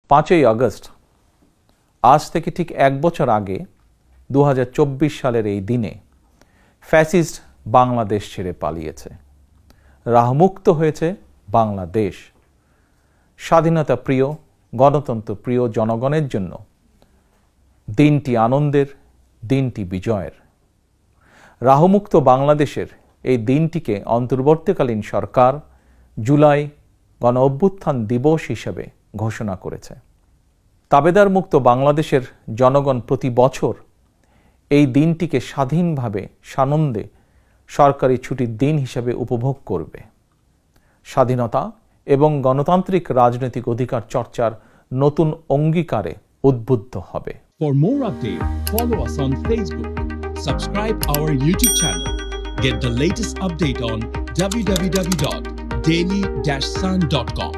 5ই August আজ থেকে ঠিক 1 বছর আগে 2024 সালের এই দিনে ফ্যাসিস্ট বাংলাদেশ ছেড়ে পালিয়েছে। রাহমুক্ত হয়েছে বাংলাদেশ। স্বাধীনতা প্রিয়, গণতন্ত্র প্রিয় জনগণের জন্য দিনটি আনন্দের, দিনটি বিজয়ের। রাহমুক্ত বাংলাদেশের এই দিনটিকে অন্তর্বর্তীকালীন সরকার জুলাই গণ অভ্যুত্থান দিবস হিসেবে ঘোষণা করেছে। তাবেদার মুক্ত বাংলাদেশের জনগণ প্রতি বছর এই দিনটিকে স্বাধীনভাবে সানন্দে সরকারি ছুটির দিন হিসেবে উপভোগ করবে। স্বাধীনতা এবং গণতান্ত্রিক রাজনৈতিক অধিকার চর্চার নতুন অঙ্গীকারে উদ্বুদ্ধ হবে। For more updates, follow us on Facebook. Subscribe our YouTube channel. Get the latest update on www.daily-sun.com.